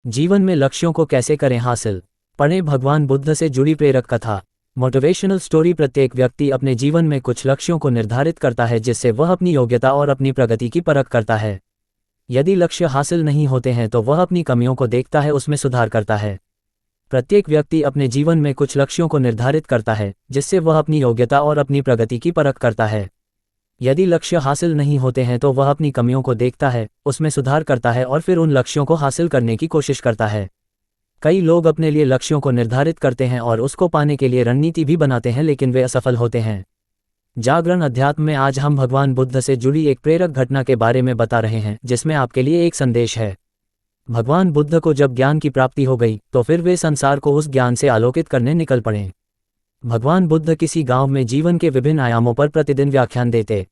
जीवन में लक्ष्यों को कैसे करें हासिल। पढ़ें भगवान बुद्ध से जुड़ी प्रेरक कथा। Motivational story. प्रत्येक व्यक्ति अपने जीवन में कुछ लक्ष्यों को निर्धारित करता है जिससे वह अपनी योग्यता और अपनी प्रगति की परख करता है। यदि लक्ष्य हासिल नहीं होते हैं तो वह अपनी कमियों को देखता है, उसमें सुधार करता है। प्रत्येक व्यक्ति अपने जीवन में कुछ लक्ष्यों को निर्धारित करता है जिससे वह अपनी योग्यता और अपनी प्रगति की परख करता है। यदि लक्ष्य हासिल नहीं होते हैं तो वह अपनी कमियों को देखता है, उसमें सुधार करता है और फिर उन लक्ष्यों को हासिल करने की कोशिश करता है। कई लोग अपने लिए लक्ष्यों को निर्धारित करते हैं और उसको पाने के लिए रणनीति भी बनाते हैं, लेकिन वे असफल होते हैं। जागरण अध्यात्म में आज हम भगवान बुद्ध से जुड़ी एक प्रेरक घटना के बारे में बता रहे हैं जिसमें आपके लिए एक संदेश है। भगवान बुद्ध को जब ज्ञान की प्राप्ति हो गई तो फिर वे संसार को उस ज्ञान से आलोकित करने निकल पड़े। भगवान बुद्ध किसी गांव में जीवन के विभिन्न आयामों पर प्रतिदिन व्याख्यान देते।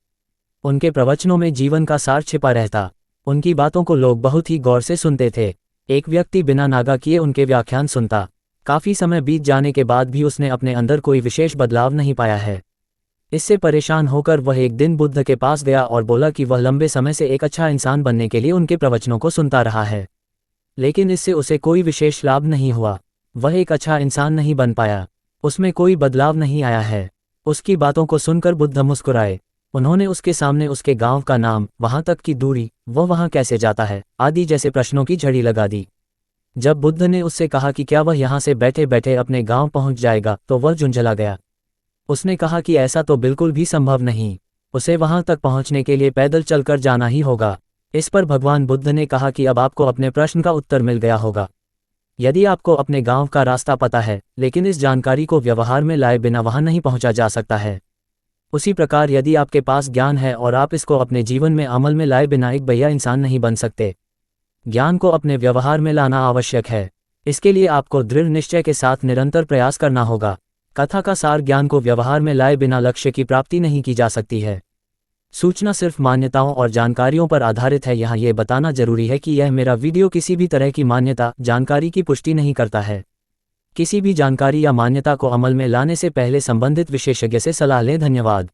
उनके प्रवचनों में जीवन का सार छिपा रहता। उनकी बातों को लोग बहुत ही गौर से सुनते थे। एक व्यक्ति बिना नागा किए उनके व्याख्यान सुनता। काफी समय बीत जाने के बाद भी उसने अपने अंदर कोई विशेष बदलाव नहीं पाया है। इससे परेशान होकर वह एक दिन बुद्ध के पास गया और बोला कि वह लंबे समय से एक अच्छा इंसान बनने के लिए उनके प्रवचनों को सुनता रहा है, लेकिन इससे उसे कोई विशेष लाभ नहीं हुआ। वह एक अच्छा इंसान नहीं बन पाया, उसमें कोई बदलाव नहीं आया है। उसकी बातों को सुनकर बुद्ध मुस्कुराए। उन्होंने उसके सामने उसके गांव का नाम, वहां तक की दूरी, वह वहां कैसे जाता है आदि जैसे प्रश्नों की झड़ी लगा दी। जब बुद्ध ने उससे कहा कि क्या वह यहां से बैठे बैठे अपने गांव पहुंच जाएगा तो वह झुंझला गया। उसने कहा कि ऐसा तो बिल्कुल भी संभव नहीं, उसे वहां तक पहुंचने के लिए पैदल चलकर जाना ही होगा। इस पर भगवान बुद्ध ने कहा कि अब आपको अपने प्रश्न का उत्तर मिल गया होगा। यदि आपको अपने गांव का रास्ता पता है लेकिन इस जानकारी को व्यवहार में लाए बिना वहां नहीं पहुंचा जा सकता है, उसी प्रकार यदि आपके पास ज्ञान है और आप इसको अपने जीवन में अमल में लाए बिना एक बढ़िया इंसान नहीं बन सकते। ज्ञान को अपने व्यवहार में लाना आवश्यक है। इसके लिए आपको दृढ़ निश्चय के साथ निरंतर प्रयास करना होगा। कथा का सार, ज्ञान को व्यवहार में लाए बिना लक्ष्य की प्राप्ति नहीं की जा सकती है। सूचना सिर्फ मान्यताओं और जानकारियों पर आधारित है। यहाँ ये बताना जरूरी है कि यह मेरा वीडियो किसी भी तरह की मान्यता, जानकारी की पुष्टि नहीं करता है। किसी भी जानकारी या मान्यता को अमल में लाने से पहले संबंधित विशेषज्ञ से सलाह लें। धन्यवाद।